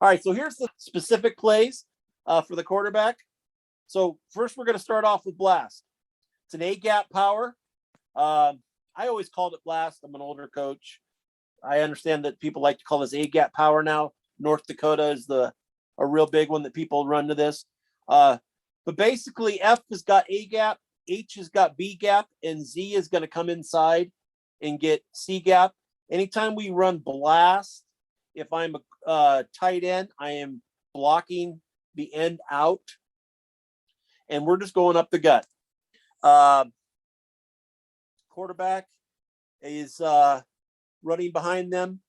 All right, so here's the specific plays for the quarterback. So first, we're going to start off with blast. It's an A-gap power. I always called it blast. I'm an older coach. I understand that people like to call this A-gap power now. North Dakota is a real big one that people run to this. But basically, F has got A-gap, H has got B-gap, and Z is going to come inside and get C-gap. Anytime we run blast, if I'm a tight end, I am blocking the end out, and we're just going up the gut. Quarterback is running behind them.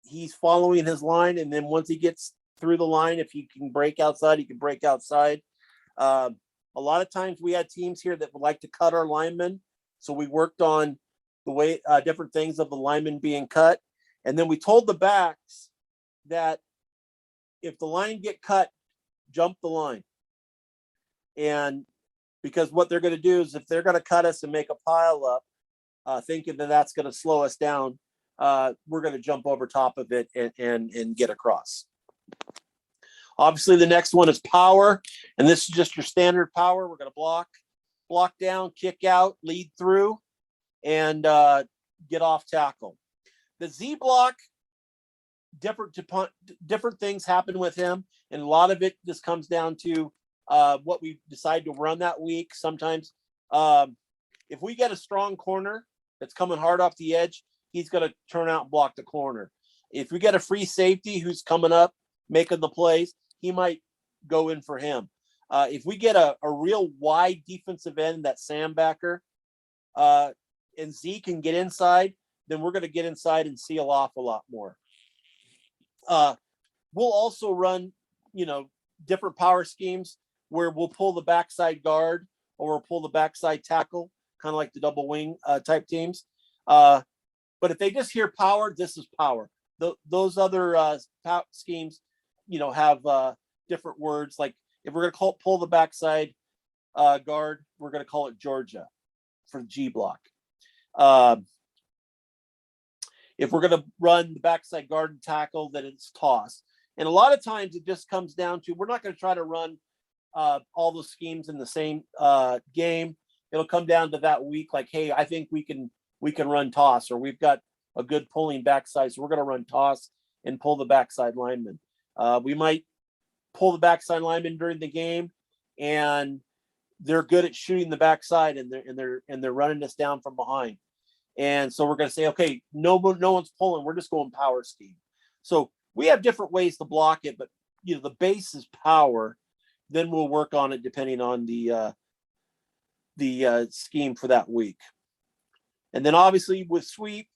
He's following his line, and then once he gets through the line, if he can break outside, he can break outside. A lot of times we had teams here that would like to cut our linemen, so we worked on the way different things of the linemen being cut, and then we told the backs that if the line get cut, jump the line. And because what they're going to do is if they're going to cut us and make a pile up, thinking that that's going to slow us down, we're going to jump over top of it and get across. Obviously, the next one is power, and this is just your standard power. We're going to block down, kick out, lead through, and get off tackle. The Z block, different things happen with him, and a lot of it just comes down to what we decide to run that week. Sometimes if we get a strong corner that's coming hard off the edge, he's going to turn out and block the corner. If we get a free safety who's coming up, making the plays, he might go in for him. If we get a real wide defensive end, that Sam backer, and Z can get inside, then we're going to get inside and seal off a lot more. We'll also run, different power schemes where we'll pull the backside guard or we'll pull the backside tackle, kind of like the double wing type teams. But if they just hear power, this is power. Those other schemes, have different words. Like if we're going to pull the backside guard, we're going to call it Georgia for the G block. If we're going to run the backside guard and tackle, then it's toss. And a lot of times it just comes down to, we're not going to try to run all the schemes in the same game. It'll come down to that week. Like, hey, I think we can run toss, or we've got a good pulling backside, so we're going to run toss and pull the backside lineman. We might pull the backside lineman during the game, and they're good at shooting the backside, and they're running us down from behind. And so we're going to say, okay, no one's pulling. We're just going power scheme. So we have different ways to block it, but the base is power. Then we'll work on it depending on the scheme for that week. And then obviously with sweep,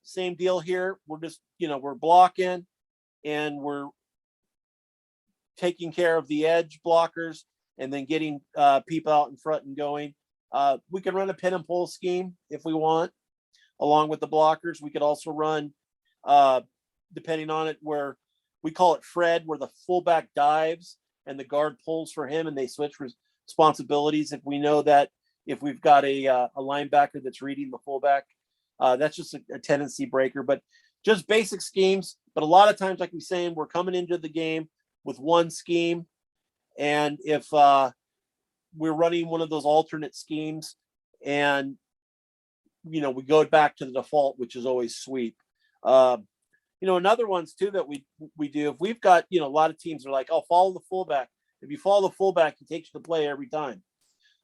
same deal here. We're just we're blocking, and we're taking care of the edge blockers, and then getting people out in front and going. We can run a pin and pull scheme if we want, along with the blockers. We could also run, depending on it, where we call it Fred, where the fullback dives and the guard pulls for him, and they switch responsibilities. If we know that if we've got a linebacker that's reading the fullback, that's just a tendency breaker. But just basic schemes. But a lot of times, like we're saying, we're coming into the game with one scheme, and if we're running one of those alternate schemes, and we go back to the default, which is always sweep. Another ones too that we do, if we've got a lot of teams are like, oh, follow the fullback. If you follow the fullback, he takes you to play every time.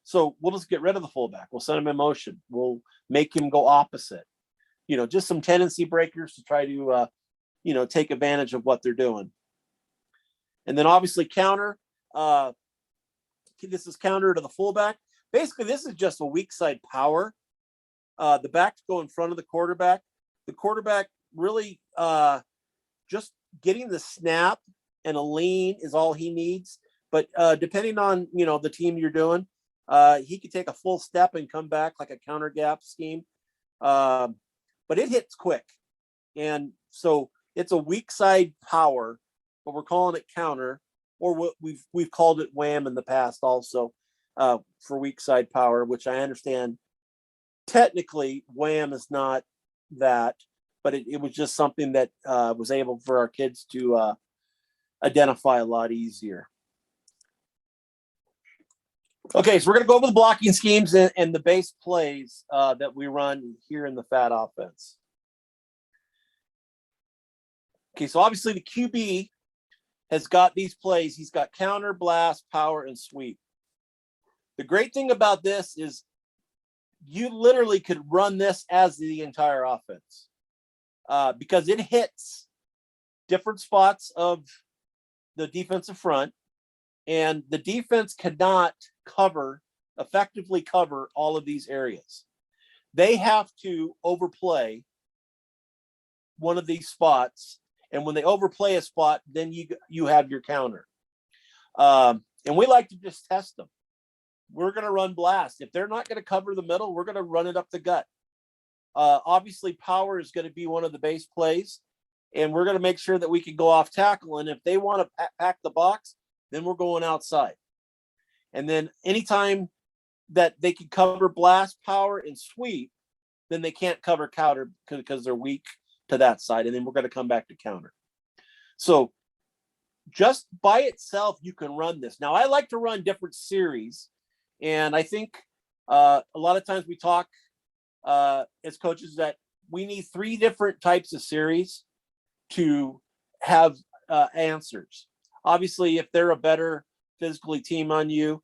So we'll just get rid of the fullback. We'll send him in motion. We'll make him go opposite. Just some tendency breakers to try to take advantage of what they're doing. And then obviously counter. This is counter to the fullback. Basically, this is just a weak side power. The backs go in front of the quarterback. The quarterback really just getting the snap and a lean is all he needs. But depending on the team you're doing, he could take a full step and come back like a counter gap scheme. But it hits quick, and so it's a weak side power, but we're calling it counter. Or what we've called it wham in the past also, for weak side power, which I understand technically wham is not that, but it was just something that was able for our kids to identify a lot easier. Okay, so we're going to go over the blocking schemes and the base plays that we run here in the FAT offense. Okay, so obviously the QB has got these plays. He's got counter, blast, power, and sweep. The great thing about this is you literally could run this as the entire offense because it hits different spots of the defensive front, and the defense cannot effectively cover all of these areas. They have to overplay one of these spots, and when they overplay a spot, then you have your counter. And we like to just test them. We're going to run blast. If they're not going to cover the middle, we're going to run it up the gut. Obviously, power is going to be one of the base plays, and we're going to make sure that we can go off tackle. And if they want to pack the box, then we're going outside. And then anytime that they can cover blast, power, and sweep, then they can't cover counter because they're weak to that side. And then we're going to come back to counter. So just by itself, you can run this. Now, I like to run different series. And I think a lot of times we talk as coaches that we need 3 different types of series to have answers. Obviously, if they're a better physically team on you,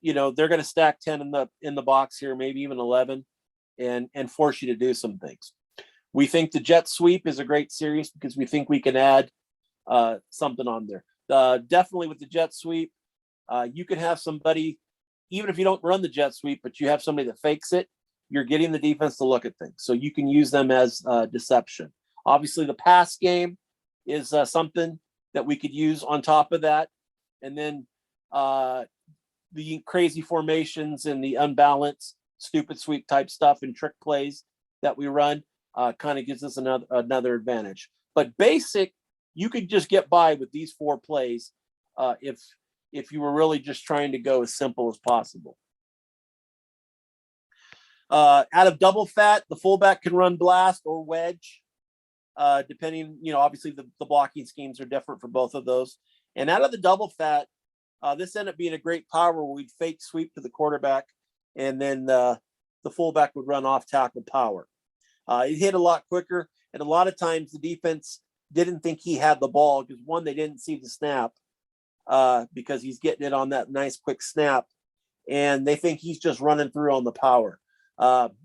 they're going to stack 10 in the box here, maybe even 11, and force you to do some things. We think the jet sweep is a great series because we think we can add something on there. Definitely with the jet sweep, you can have somebody, even if you don't run the jet sweep, but you have somebody that fakes it, you're getting the defense to look at things. So you can use them as deception. Obviously, the pass game is something that we could use on top of that. And then the crazy formations and the unbalanced, stupid sweep type stuff and trick plays that we run kind of gives us another advantage. But basic, you could just get by with these 4 plays if you were really just trying to go as simple as possible. Out of double FAT, the fullback can run blast or wedge, depending, obviously the blocking schemes are different for both of those. And out of the double FAT, this ended up being a great power where we'd fake sweep to the quarterback, and then the fullback would run off tackle power. It hit a lot quicker, and a lot of times the defense didn't think he had the ball because, one, they didn't see the snap because he's getting it on that nice quick snap, and they think he's just running through on the power.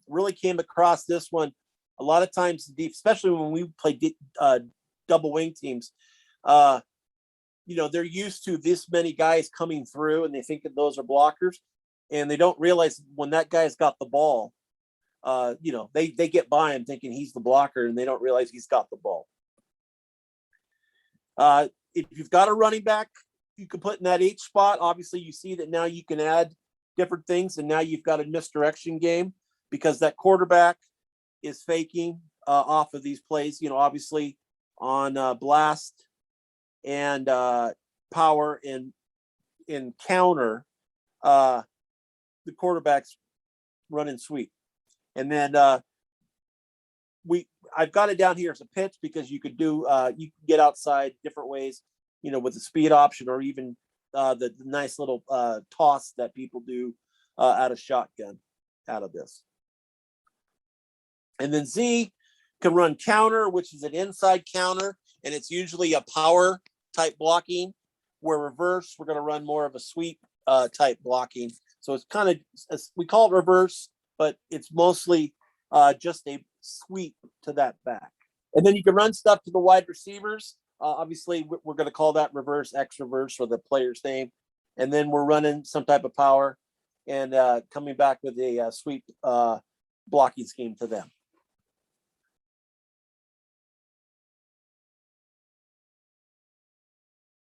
Really came across this one a lot of times, especially when we play double wing teams. They're used to this many guys coming through, and they think that those are blockers, and they don't realize when that guy's got the ball, they get by him thinking he's the blocker, and they don't realize he's got the ball. If you've got a running back, you can put in that H spot. Obviously, you see that now you can add different things, and now you've got a misdirection game because that quarterback is faking off of these plays. Obviously on blast and power and in counter, the quarterback's running sweep. And then I've got it down here as a pitch because you could do you can get outside different ways, with the speed option or even the nice little toss that people do out of shotgun out of this. And then Z can run counter, which is an inside counter, and it's usually a power type blocking, where reverse, we're going to run more of a sweep type blocking. So it's kind of, we call it reverse, but it's mostly just a sweep to that back. And then you can run stuff to the wide receivers. Obviously, we're going to call that reverse, X reverse, or the player's name. And then we're running some type of power and coming back with a sweep blocking scheme to them.